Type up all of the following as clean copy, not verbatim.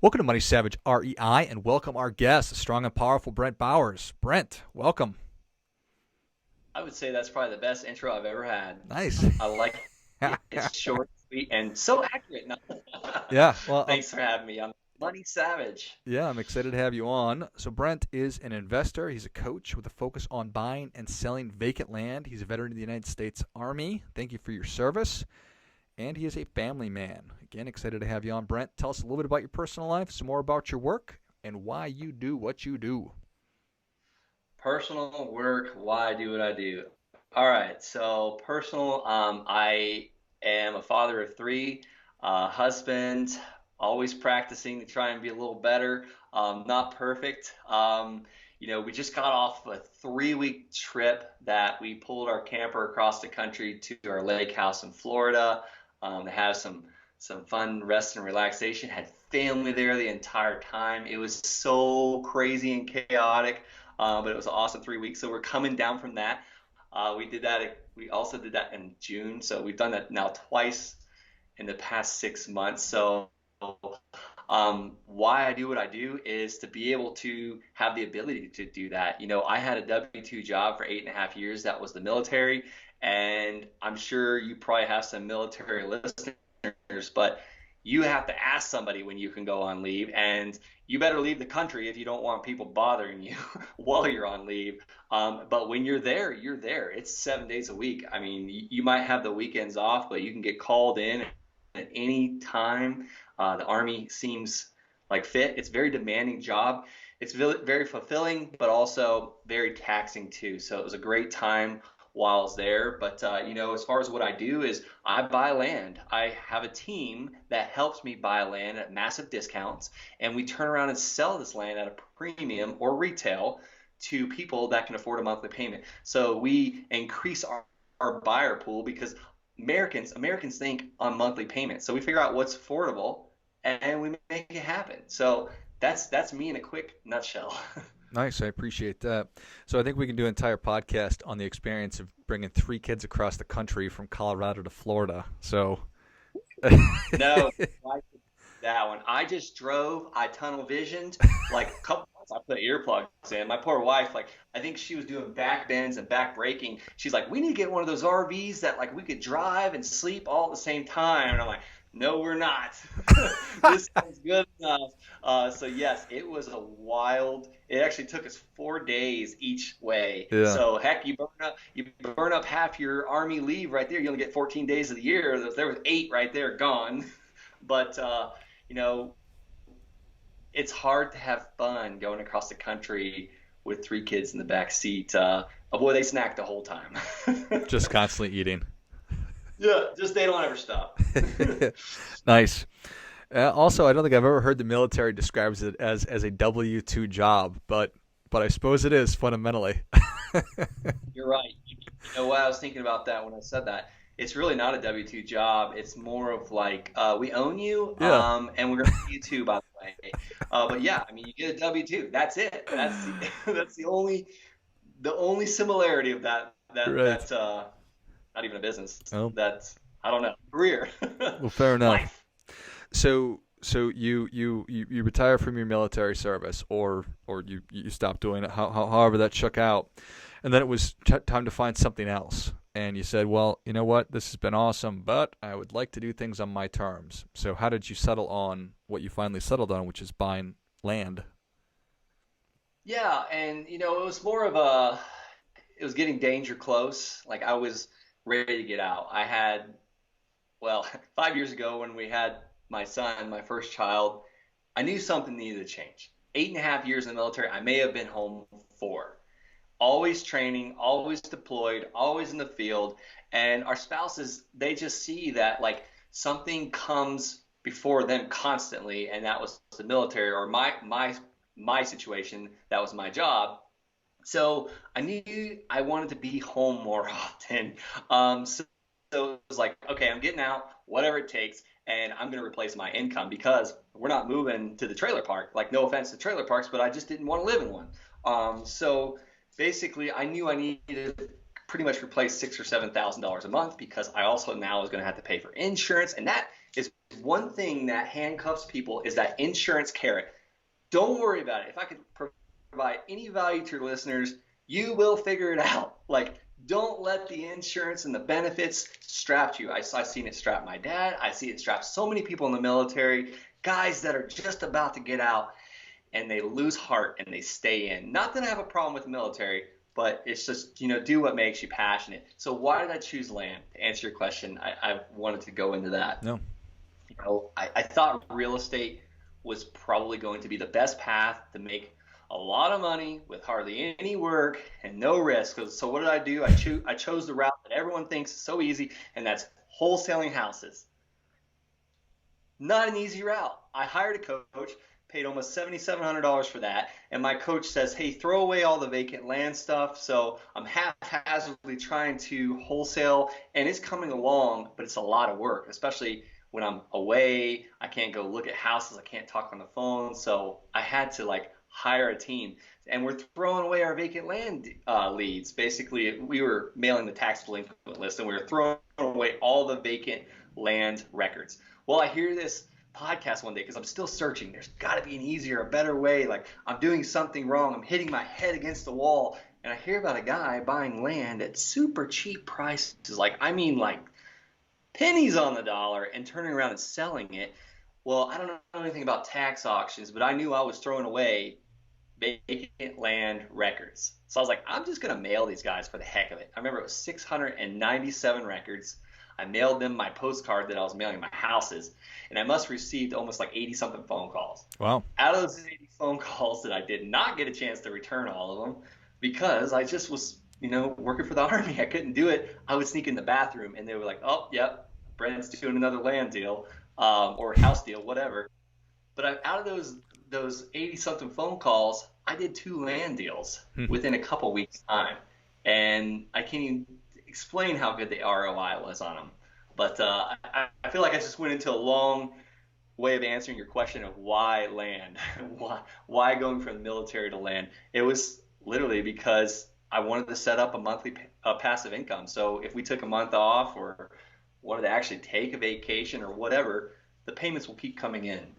Welcome to Money Savage REI, and welcome our guest, strong and powerful Brent Bowers. Brent, welcome. I would say that's probably the best intro I've ever had. Nice. I like it. It's short, sweet, and so accurate. No. Yeah, well, Thanks for having me. I'm Money Savage. I'm excited to have you on. So Brent is an investor. He's a coach with a focus on buying and selling vacant land. He's a veteran of the United States Army. Thank you for your service. And he is a family man. Again, excited to have you on, Brent. Tell us a little bit about your personal life, some more about your work, and why you do what you do. Personal work, why I do what I do. All right, so personal, I am a father of three, husband, always practicing to try and be a little better, not perfect. We just got off a 3-week trip that we pulled our camper across the country to our lake house in Florida, to have some fun rest and relaxation. Had family there the entire time. It was so crazy and chaotic, but it was an awesome 3 weeks. So we're coming down from that. We did that. We also did that in June. So we've done that now twice in the past 6 months. So why I do what I do is to be able to have the ability to do that. I had a W-2 job for 8.5 years. That was the military. And I'm sure you probably have some military listeners, but you have to ask somebody when you can go on leave, and you better leave the country if you don't want people bothering you while you're on leave. But when you're there, you're there. It's 7 days a week. I mean, you might have the weekends off, but you can get called in at any time. The Army seems like fit. It's a very demanding job. It's very fulfilling, but also very taxing too. So it was a great time while I was there. But as far as what I do is I buy land. I have a team that helps me buy land at massive discounts, and we turn around and sell this land at a premium or retail to people that can afford a monthly payment. So we increase our buyer pool because Americans think on monthly payments. So we figure out what's affordable and we make it happen. So that's me in a quick nutshell. Nice. I appreciate that. So I think we can do an entire podcast on the experience of bringing three kids across the country from Colorado to Florida. So, No, I did that one. I just drove. I tunnel visioned like a couple months. I put earplugs in. My poor wife, like I think she was doing back bends and back braking. She's like, "We need to get one of those RVs that like we could drive and sleep all at the same time." And I'm like, "No, we're not. This is good enough." So yes, it was a wild. It actually took us 4 days each way. yeah. So heck, you burn up half your army leave right there. You only get 14 days of the year. There was 8 right there gone. But you know, it's hard to have fun going across the country with 3 kids in the back seat. Boy, they snack the whole time. Just constantly eating. Yeah, just they don't ever stop. Nice. Also, I don't think I've ever heard the military describes it as a W-2 job, but I suppose it is fundamentally. You're right. You know what? I was thinking about that when I said that. It's really not a W-2 job. It's more of like we own you, Yeah. and we're gonna pay you too, by the way. But yeah, I mean, you get a W-2. That's it. That's the only similarity of that Right. not even a business. Well, That's I don't know, career, well, fair enough. life. So you retire from your military service, or you stop doing it, however that shook out, and then it was time to find something else. And you said, well, you know what, this has been awesome, but I would like to do things on my terms. So how did you settle on what you finally settled on, which is buying land? Yeah, and it was getting danger close. Like I was ready to get out. Well, 5 years ago when we had my son, my first child, I knew something needed to change. 8.5 years in the military, I may have been home 4. Always training, always deployed, always in the field. And our spouses, they just see that like something comes before them constantly, and that was the military or my situation, that was my job. So I knew I wanted to be home more often. So it was like, okay, I'm getting out, whatever it takes, and I'm going to replace my income because we're not moving to the trailer park. Like, no offense to trailer parks, but I just didn't want to live in one. So basically, I knew I needed to pretty much replace $6,000 or $7,000 a month because I also now was going to have to pay for insurance, and that is one thing that handcuffs people is that insurance carrot. Don't worry about it. If I could provide any value to your listeners, you will figure it out. Like, don't let the insurance and the benefits strap you. I've seen it strap my dad. I see it strap so many people in the military, guys that are just about to get out and they lose heart and they stay in. Not that I have a problem with the military, but it's just, do what makes you passionate. So why did I choose land? To answer your question, I wanted to go into that. No. I thought real estate was probably going to be the best path to make a lot of money with hardly any work and no risk. So what did I do? I chose the route that everyone thinks is so easy, and that's wholesaling houses. Not an easy route. I hired a coach, paid almost $7,700 for that, and my coach says, "Hey, throw away all the vacant land stuff." So I'm haphazardly trying to wholesale, and it's coming along, but it's a lot of work, especially when I'm away. I can't go look at houses. I can't talk on the phone. So I had to like hire a team, and we're throwing away our vacant land leads. Basically, we were mailing the tax delinquent list, and we were throwing away all the vacant land records. Well, I hear this podcast one day because I'm still searching. There's got to be an easier, a better way. Like I'm doing something wrong. I'm hitting my head against the wall. And I hear about a guy buying land at super cheap prices. Like, I mean, like pennies on the dollar and turning around and selling it. Well, I don't know anything about tax auctions, but I knew I was throwing away vacant land records. So I was like, I'm just going to mail these guys for the heck of it. I remember it was 697 records. I mailed them my postcard that I was mailing my houses, and I must have received almost like 80 something phone calls. Wow. Out of those 80 phone calls that I did not get a chance to return all of them because I just was, working for the Army. I couldn't do it. I would sneak in the bathroom, and they were like, "Oh, yep, Brent's doing another land deal or house deal, whatever." But out of those 80 something phone calls, I did 2 land deals within a couple weeks time, and I can't even explain how good the ROI was on them. But I feel like I just went into a long way of answering your question of why land, why going from the military to land. It was literally because I wanted to set up a monthly passive income. So if we took a month off or wanted to actually take a vacation or whatever, the payments will keep coming in.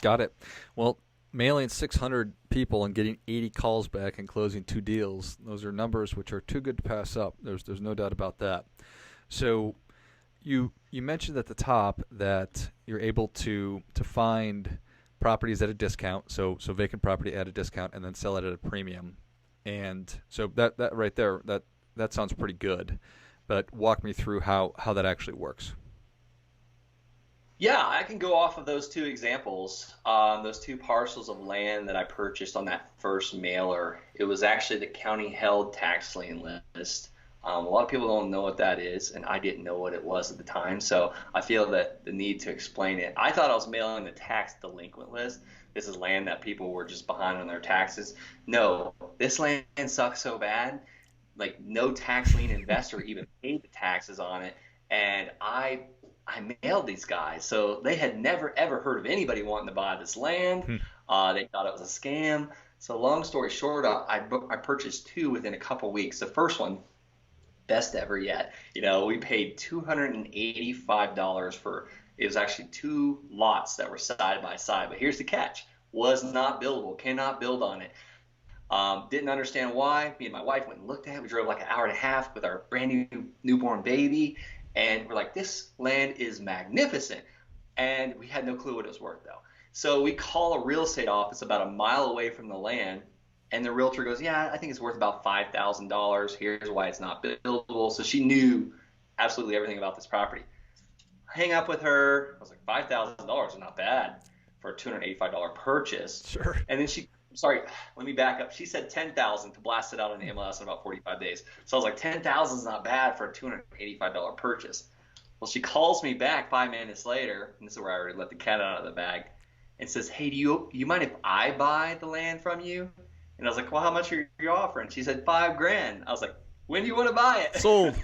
Got it. Well, mailing 600 people and getting 80 calls back and closing 2 deals, those are numbers which are too good to pass up. There's no doubt about that. So you mentioned at the top that you're able to find properties at a discount, so vacant property at a discount, and then sell it at a premium. And so that right there, that sounds pretty good. But walk me through how that actually works. Yeah, I can go off of those 2 examples. Those 2 parcels of land that I purchased on that first mailer. It was actually the county held tax lien list. A lot of people don't know what that is, and I didn't know what it was at the time. So I feel that the need to explain it. I thought I was mailing the tax delinquent list. This is land that people were just behind on their taxes. No, this land sucks so bad. Like no tax lien investor even paid the taxes on it, and I mailed these guys. So they had never, ever heard of anybody wanting to buy this land. They thought it was a scam. So long story short, I purchased 2 within a couple weeks. The first one, best ever yet. We paid $285 for, it was actually 2 lots that were side by side. But here's the catch. Was not buildable. Cannot build on it. Didn't understand why. Me and my wife went and looked at it. We drove like an hour and a half with our brand new newborn baby. And we're like, this land is magnificent. And we had no clue what it was worth, though. So we call a real estate office about a mile away from the land. And the realtor goes, "Yeah, I think it's worth about $5,000. Here's why it's not buildable." So she knew absolutely everything about this property. Hang up with her. I was like, $5,000 is not bad for a $285 purchase. Sure. And then sorry, let me back up. She said $10,000 to blast it out on the MLS in about 45 days. So I was like, $10,000 is not bad for a $285 purchase. Well, she calls me back 5 minutes later, and this is where I already let the cat out of the bag, and says, "Hey, do you mind if I buy the land from you?" And I was like, "Well, how much are you offering?" She said, $5,000. I was like, "When do you want to buy it?" Sold.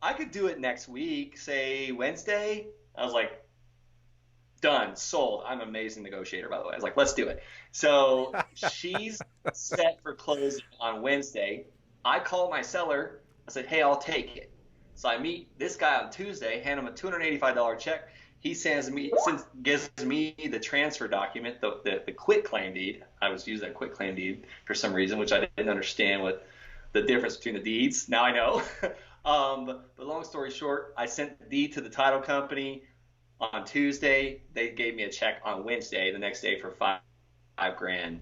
I could do it next week, say Wednesday. I was like, done, sold. I'm an amazing negotiator, by the way. I was like, let's do it. So she's set for closing on Wednesday. I called my seller. I said, "Hey, I'll take it." So I meet this guy on Tuesday, hand him a $285 check. He gives me the transfer document, the quit claim deed. I was using a quit claim deed for some reason, which I didn't understand what the difference between the deeds. Now I know. But long story short, I sent the deed to the title company on Tuesday. They gave me a check on Wednesday, the next day, for five grand.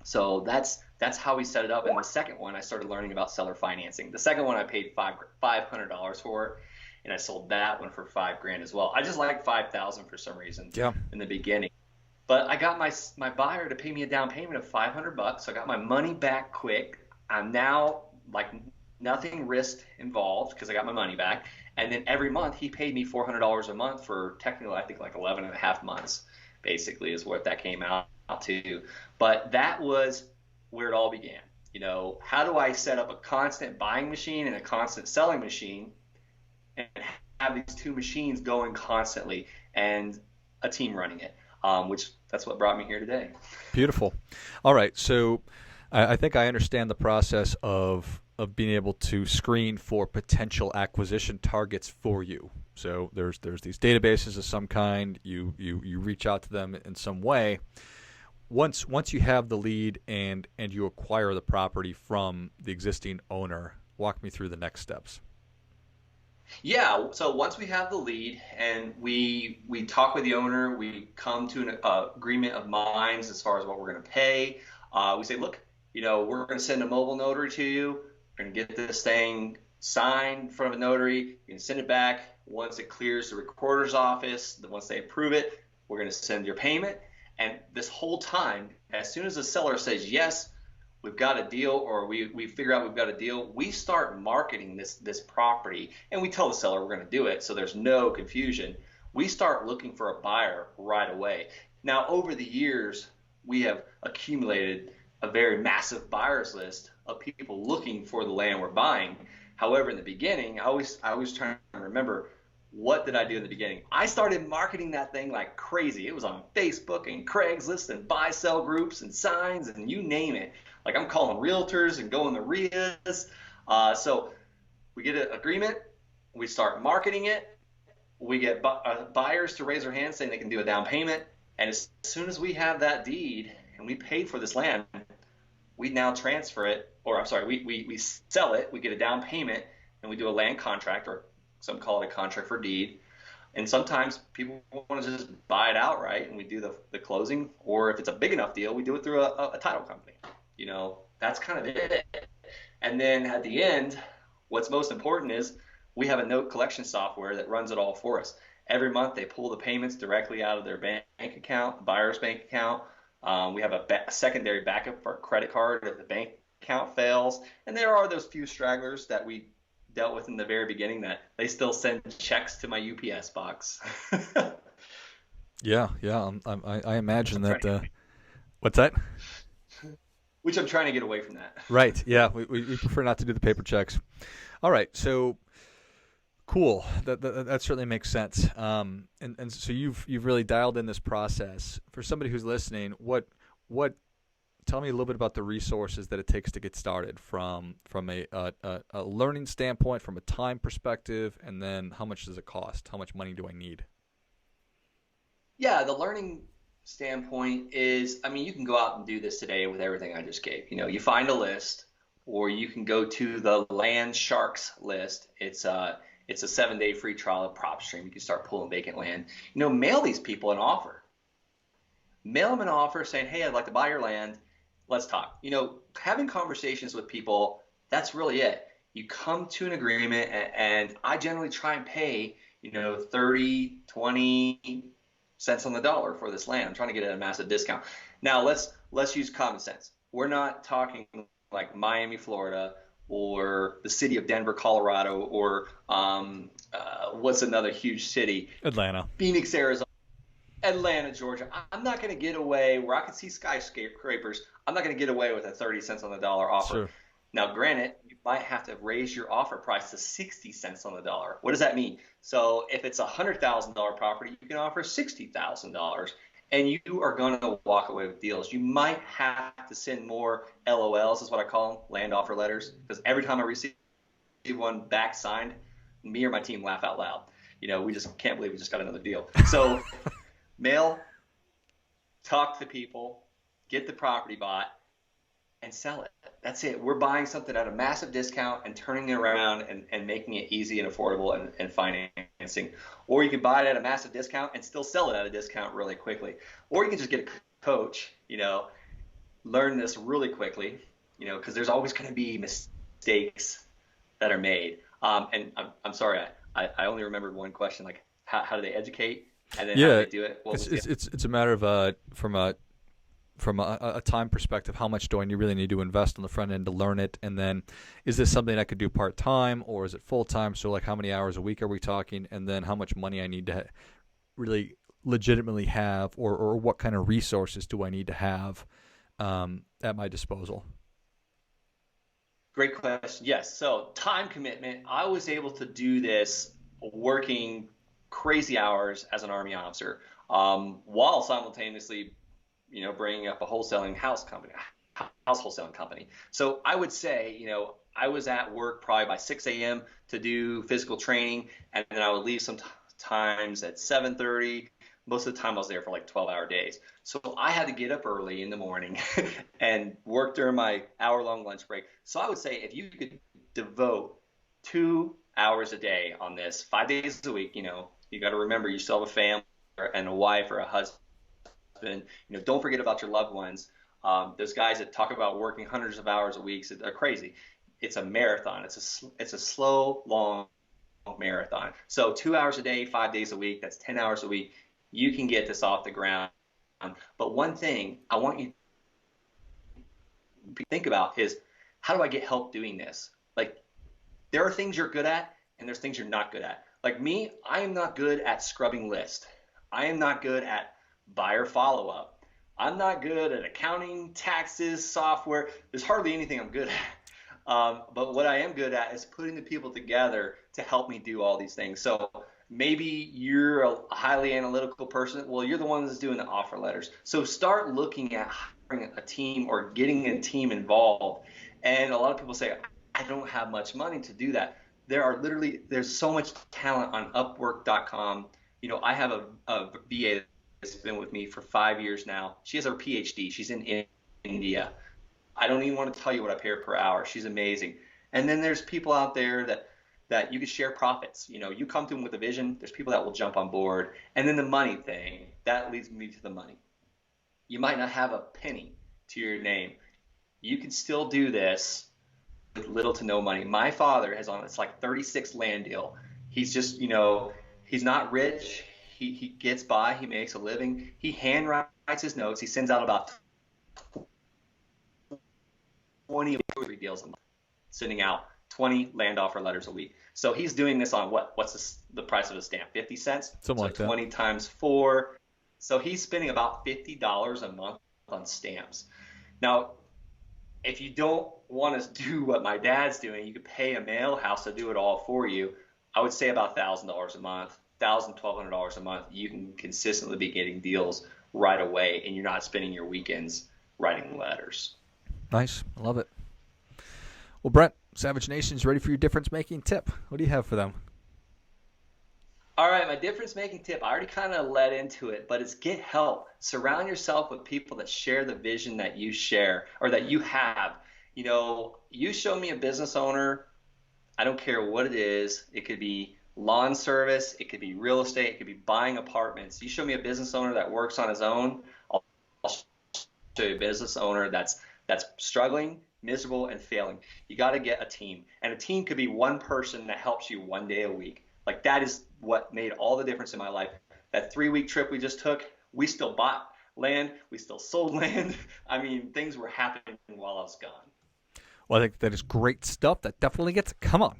So that's how we set it up. And the second one, I started learning about seller financing. The second one, I paid $500 for, and I sold that one for 5 grand as well. I just like 5,000 for some reason Yeah. in the beginning. But I got my buyer to pay me a down payment of $500. So I got my money back quick. I'm now like nothing risked involved because I got my money back. And then every month he paid me $400 a month for technically I think like 11 and a half months, basically is what that came out to. But that was where it all began. How do I set up a constant buying machine and a constant selling machine and have these two machines going constantly and a team running it, which that's what brought me here today. Beautiful. All right. So I think I understand the process of being able to screen for potential acquisition targets for you. So there's these databases of some kind. You reach out to them in some way. Once you have the lead and you acquire the property from the existing owner, walk me through the next steps. Yeah, so once we have the lead and we talk with the owner, we come to an agreement of minds as far as what we're going to pay. We say, look, we're going to send a mobile notary to you. We're going to get this thing signed in front of a notary. You can send it back. Once it clears the recorder's office, once they approve it, we're going to send your payment. And this whole time, as soon as the seller says yes, we've got a deal, or we figure out we've got a deal, we start marketing this property, and we tell the seller we're going to do it, so there's no confusion. We start looking for a buyer right away. Now, over the years, we have accumulated a very massive buyers list of people looking for the land we're buying. However, in the beginning, I always trying to remember, what did I do in the beginning? I started marketing that thing like crazy. It was on Facebook and Craigslist and buy sell groups and signs and you name it. Like I'm calling realtors and going to RIAs. So we get an agreement, we start marketing it, we get buyers to raise their hands saying they can do a down payment, and as soon as we have that deed and we pay for this land, we now transfer it, or I'm sorry, we sell it, we get a down payment, and we do a land contract, or some call it a contract for deed. And sometimes people want to just buy it outright, and we do the closing, or if it's a big enough deal, we do it through a title company. That's kind of it. And then at the end, what's most important is we have a note collection software that runs it all for us. Every month they pull the payments directly out of their bank account, the buyer's bank account. We have a secondary backup for a credit card if the bank account fails. And there are those few stragglers that we dealt with in the very beginning that they still send checks to my UPS box. Yeah. I imagine that. What's that? Which I'm trying to get away from that. Right. Yeah. We prefer not to do the paper checks. All right. So cool. That certainly makes sense. And so you've really dialed in this process. For somebody who's listening, what tell me a little bit about the resources that it takes to get started from a learning standpoint, from a time perspective, and then how much does it cost? How much money do I need? Yeah, the learning standpoint is, you can go out and do this today with everything I just gave. You find a list, or you can go to the Land Sharks list. It's a 7-day free trial of PropStream. You can start pulling vacant land. Mail these people an offer. Mail them an offer saying, hey, I'd like to buy your land. Let's talk. Having conversations with people, that's really it. You come to an agreement, and I generally try and pay, 30, 20 cents on the dollar for this land. I'm trying to get a massive discount. Now let's use common sense. We're not talking like Miami, Florida, or the city of Denver, Colorado, or what's another huge city? Atlanta. Phoenix, Arizona. Atlanta, Georgia. I'm not going to get away where I can see skyscrapers. I'm not going to get away with a 30 cents on the dollar offer. Sure. Now, granted, you might have to raise your offer price to 60 cents on the dollar. What does that mean? So if it's a $100,000 property, you can offer $60,000, and you are going to walk away with deals. You might have to send more LOLs, is what I call them, land offer letters, because every time I receive one back signed, me or my team laugh out loud. We just can't believe we just got another deal. So mail, talk to people, get the property bought, and sell it. That's it. We're buying something at a massive discount and turning it around and making it easy and affordable and financing. Or you can buy it at a massive discount and still sell it at a discount really quickly. Or you can just get a coach, learn this really quickly, because there's always going to be mistakes that are made. And I'm sorry, I only remembered one question, like how do they educate, and then how do Yeah, they do it? What it's was the it's a matter of from a time perspective, how much do I really need to invest on the front end to learn it, and then is this something I could do part time or is it full time? So like how many hours a week are we talking, and then how much money I need to really legitimately have, or what kind of resources do I need to have at my disposal? Great question. Yes. So time commitment. I was able to do this working crazy hours as an Army officer, while simultaneously, bringing up a wholesaling house wholesaling company. So I would say, I was at work probably by 6 a.m. to do physical training, and then I would leave sometimes at 7:30. Most of the time I was there for like 12-hour days. So I had to get up early in the morning and work during my hour-long lunch break. So I would say if you could devote 2 hours a day on this, 5 days a week, you got to remember you still have a family and a wife or a husband. Don't forget about your loved ones. Those guys that talk about working hundreds of hours a week, they're crazy. It's a marathon. It's a slow, long marathon. So 2 hours a day, 5 days a week, that's 10 hours a week. You can get this off the ground. But one thing I want you to think about is, how do I get help doing this? Like, there are things you're good at and there's things you're not good at. Like me, I am not good at scrubbing list. I am not good at buyer follow up. I'm not good at accounting, taxes, software. There's hardly anything I'm good at. But what I am good at is putting the people together to help me do all these things. So maybe you're a highly analytical person. Well, you're the one that's doing the offer letters. So start looking at hiring a team or getting a team involved. And a lot of people say, I don't have much money to do that. There's so much talent on Upwork.com. I have a VA that's been with me for 5 years now. She has her PhD. She's in India. I don't even want to tell you what I pay her per hour. She's amazing. And then there's people out there that you can share profits. You come to them with a vision. There's people that will jump on board. And then the money thing, that leads me to the money. You might not have a penny to your name. You can still do this with little to no money. My father has on, it's like 36 land deal. He's just, he's not rich. He gets by. He makes a living. He hand writes his notes. He sends out about 20 deals a month, sending out 20 land offer letters a week. So he's doing this on what's the price of a stamp? 50 cents? Something So like that. 20 times 4. So he's spending about $50 a month on stamps. Now, if you don't want to do what my dad's doing, you could pay a mail house to do it all for you. I would say about $1,000 a month, $1,200 a month. You can consistently be getting deals right away, and you're not spending your weekends writing letters. Nice, I love it. Well, Brent, Savage Nation's ready for your difference making tip. What do you have for them? All right, my difference making tip, I already kind of led into it, but it's get help. Surround yourself with people that share the vision that you share or that you have. You show me a business owner, I don't care what it is. It could be lawn service, it could be real estate, it could be buying apartments. You show me a business owner that works on his own, I'll show you a business owner that's struggling, miserable, and failing. You got to get a team. And a team could be one person that helps you one day a week. Like, that is what made all the difference in my life. That 3-week trip we just took, we still bought land, we still sold land. I mean, things were happening while I was gone. Well, I think that is great stuff. That definitely gets it. Come on.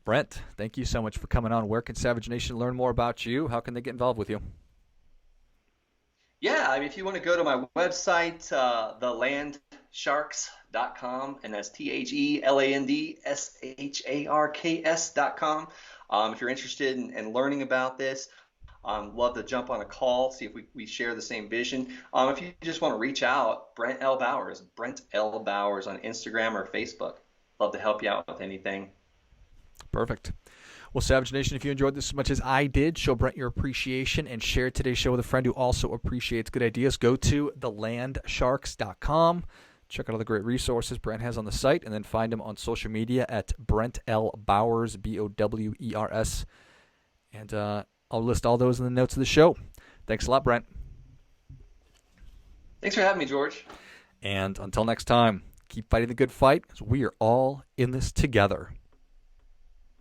Brent, thank you so much for coming on. Where can Savage Nation learn more about you? How can they get involved with you? Yeah, I mean, if you want to go to my website, thelandsharks.com, and that's TheLandSharks.com. If you're interested in learning about this, love to jump on a call, see if we share the same vision. If you just want to reach out, Brent L. Bowers, Brent L. Bowers on Instagram or Facebook. Love to help you out with anything. Perfect. Well, Savage Nation, if you enjoyed this as much as I did, show Brent your appreciation and share today's show with a friend who also appreciates good ideas. Go to thelandsharks.com. Check out all the great resources Brent has on the site, and then find him on social media at Brent L. Bowers, Bowers. And I'll list all those in the notes of the show. Thanks a lot, Brent. Thanks for having me, George. And until next time, keep fighting the good fight, because we are all in this together.